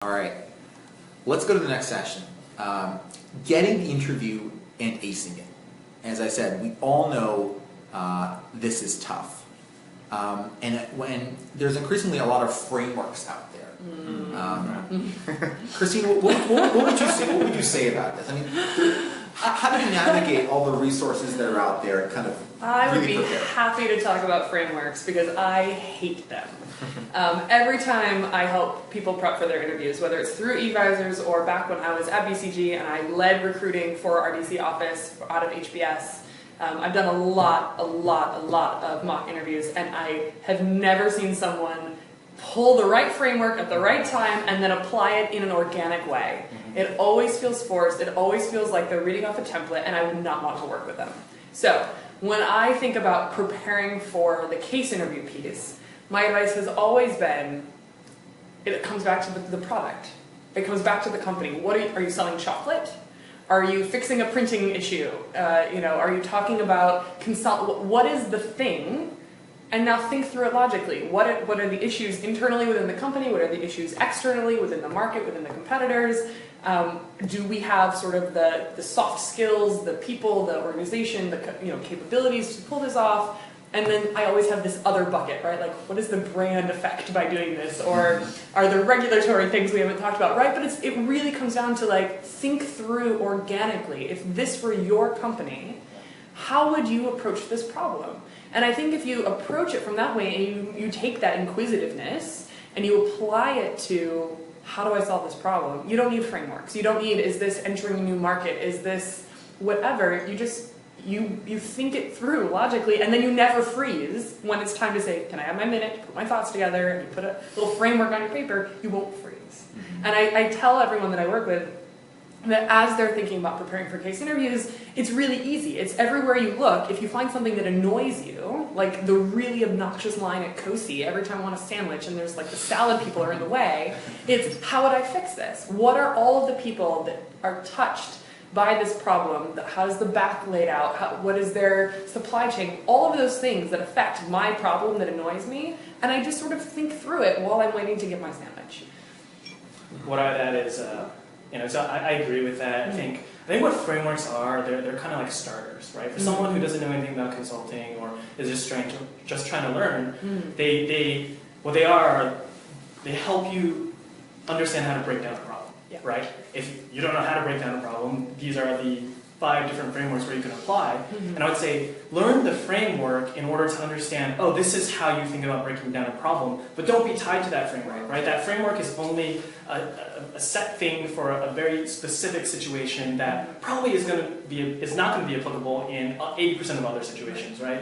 All right, let's go to the next session. Getting the interview and acing it. As I said, we all know this is tough. When there's increasingly a lot of frameworks out there. Christina, what would you say about this? I mean, how do you navigate all the resources that are out there and kind of I would really be prepare? happy to talk about frameworks because I hate them. Every time I help people prep for their interviews, whether it's through eVisors or back when I was at BCG and I led recruiting for our DC office out of HBS, I've done a lot of mock interviews, and I have never seen someone pull the right framework at the right time and then apply it in an organic way. It always feels forced, it always feels like they're reading off a template, and I would not want to work with them. So, when I think about preparing for the case interview piece, my advice has always been, it comes back to the product. It comes back to the company. Are you selling chocolate? Are you fixing a printing issue? Are you talking about what is the thing? And now think through it logically. What are the issues internally within the company? What are the issues externally within the market, within the competitors? Do we have sort of the soft skills, the people, the organization, the capabilities to pull this off? And then I always have this other bucket, right? Like, what is the brand effect by doing this? Or are there regulatory things we haven't talked about, right? But it really comes down to, like, think through organically. If this were your company, how would you approach this problem? And I think if you approach it from that way and you take that inquisitiveness and you apply it to, how do I solve this problem? You don't need frameworks. You don't need, is this entering a new market? Is this whatever? You think it through logically, and then you never freeze when it's time to say, can I have my minute to put my thoughts together, and you put a little framework on your paper, you won't freeze. And I tell everyone that I work with that as they're thinking about preparing for case interviews, it's really easy. It's everywhere you look. If you find something that annoys you, like the really obnoxious line at COSI every time I want a sandwich and there's like the salad people are in the way, it's how would I fix this? What are all of the people that are touched by this problem? How is the back laid out? What is their supply chain? All of those things that affect my problem that annoys me, and I just sort of think through it while I'm waiting to get my sandwich. What I would add is, so I agree with that. I think what frameworks are, they're kind of like starters, right? For someone who doesn't know anything about consulting or is just trying to learn, they help you understand how to break down a problem. Yeah. Right? If you don't know how to break down a problem, these are the 5 different frameworks where you can apply. And I would say, learn the framework in order to understand, oh, this is how you think about breaking down a problem, but don't be tied to that framework, right? That framework is only a set thing for a very specific situation that probably is not going to be applicable in 80% of other situations, right?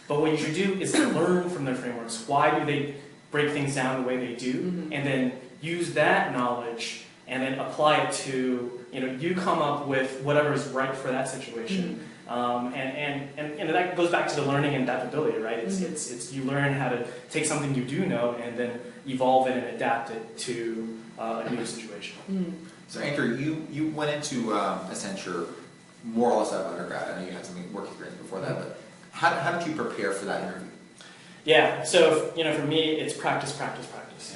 But what you should do is learn from their frameworks. Why do they break things down the way they do? And then use that knowledge and then apply it to, you come up with whatever is right for that situation. And that goes back to the learning and adaptability, right? It's you learn how to take something you do know and then evolve it and adapt it to a new situation. So Andrew, you went into Accenture more or less out of undergrad. I know you had some work experience before that, but how did you prepare for that interview? Yeah, so for me, it's practice,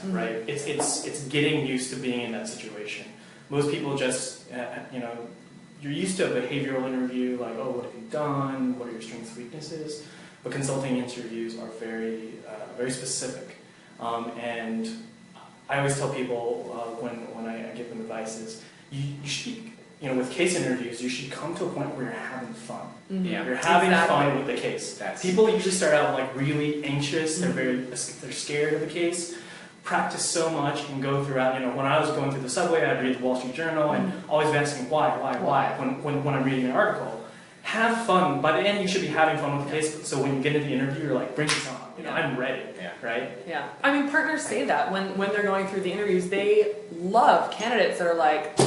right? It's getting used to being in that situation. Most people just, you're used to a behavioral interview, like, oh, what have you done? What are your strengths and weaknesses? But consulting interviews are very, very specific. And I always tell people when I give them advice is, you should be, with case interviews, you should come to a point where you're having fun. You're having fun with the case. People usually start out like really anxious. They're scared of the case. Practice so much and go throughout. When I was going through the subway, I'd read the Wall Street Journal and always asking why when I'm reading an article. Have fun. By the end, you should be having fun with the case. So when you get into the interview, you're like, bring this on. I'm ready. Right? Yeah. I mean, partners say that when they're going through the interviews, they love candidates that are like,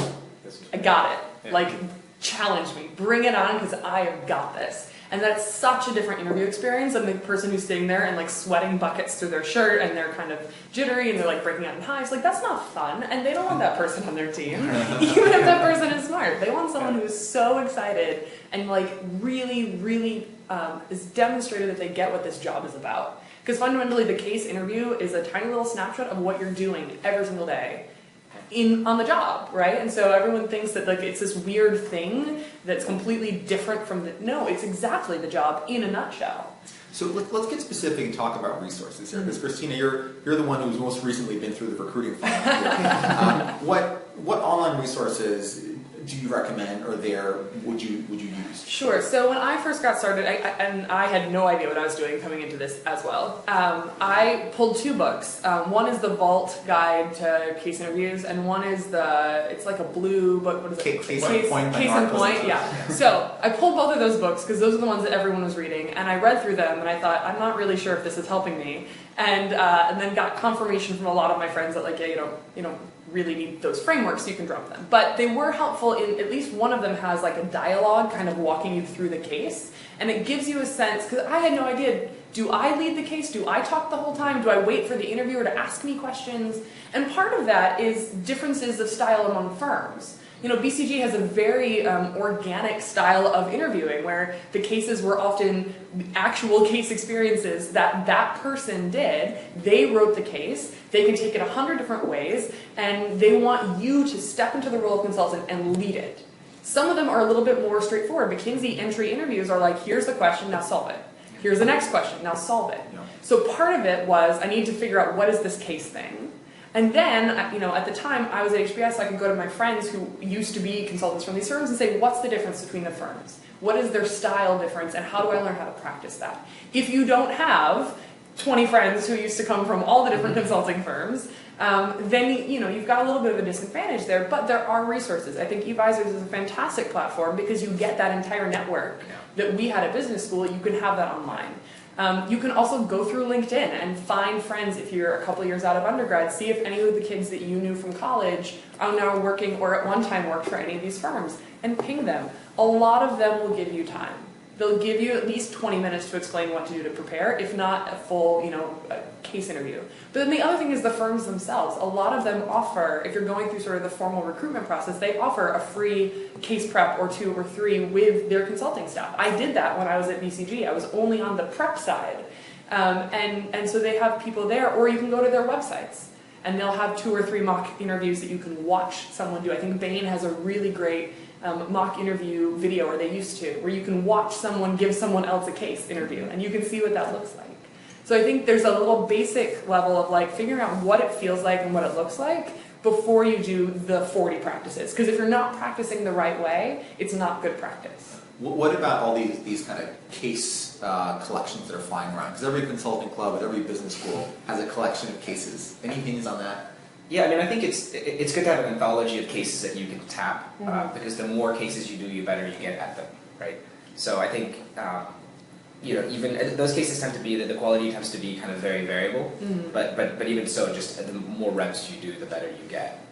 I got it. Like, challenge me. Bring it on because I have got this. And that's such a different interview experience than the person who's sitting there and like sweating buckets through their shirt and they're kind of jittery and they're like breaking out in hives. Like, that's not fun, and they don't want that person on their team. Even if that person is smart. They want someone who is so excited and like really is demonstrated that they get what this job is about. Because fundamentally the case interview is a tiny little snapshot of what you're doing every single day. on the job, right? And so everyone thinks that like it's this weird thing that's completely different from the, no, it's exactly the job in a nutshell. So let's get specific and talk about resources here, because Christina, you're the one who's most recently been through the recruiting funnel. What online resources do you recommend, or would you use? Sure. So when I first got started, I had no idea what I was doing coming into this as well. I pulled 2 books. One is the Vault Guide to Case Interviews, and one is it's like a blue book. What is it? Case in Point. Case in Point. Yeah. So I pulled both of those books because those are the ones that everyone was reading, and I read through them, and I thought, I'm not really sure if this is helping me, and then got confirmation from a lot of my friends that like, yeah, you don't really need those frameworks, so you can drop them. But they were helpful in, at least one of them has like a dialogue kind of walking you through the case, and it gives you a sense, because I had no idea, do I lead the case? Do I talk the whole time? Do I wait for the interviewer to ask me questions? And part of that is differences of style among firms. You know, BCG has a very organic style of interviewing where the cases were often actual case experiences that person did. They wrote the case. They can take it 100 different ways, and they want you to step into the role of consultant and lead it. Some of them are a little bit more straightforward. McKinsey entry interviews are like, here's the question, now solve it. Here's the next question, now solve it. Yeah. So part of it was, I need to figure out what is this case thing. And then, you know, at the time, I was at HBS, so I could go to my friends who used to be consultants from these firms and say, what's the difference between the firms? What is their style difference, and how do I learn how to practice that? If you don't have 20 friends who used to come from all the different consulting firms, then you know, you've got a little bit of a disadvantage there, but there are resources. I think eVisors is a fantastic platform because you get that entire network that we had at business school. You can have that online. You can also go through LinkedIn and find friends if you're a couple years out of undergrad. See if any of the kids that you knew from college are now working or at one time worked for any of these firms, and ping them. A lot of them will give you time. They'll give you at least 20 minutes to explain what to do to prepare, if not a full, you know, case interview. But then the other thing is the firms themselves. A lot of them offer, if you're going through sort of the formal recruitment process, they offer a free case prep or 2 or 3 with their consulting staff. I did that when I was at BCG. I was only on the prep side. And so they have people there, or you can go to their websites. And they'll have 2 or 3 mock interviews that you can watch someone do. I think Bain has a really great mock interview video, or they used to, where you can watch someone give someone else a case interview, and you can see what that looks like. So I think there's a little basic level of like figuring out what it feels like and what it looks like before you do the 40 practices. Because if you're not practicing the right way, it's not good practice. What about all these kind of case collections that are flying around? Because every consulting club at every business school has a collection of cases. Any opinions on that? Yeah, I mean, I think it's good to have an anthology of cases that you can tap, because the more cases you do, the better you get at them, right? So I think, you know, even those cases tend to be, the quality tends to be kind of very variable, but even so, just the more reps you do, the better you get.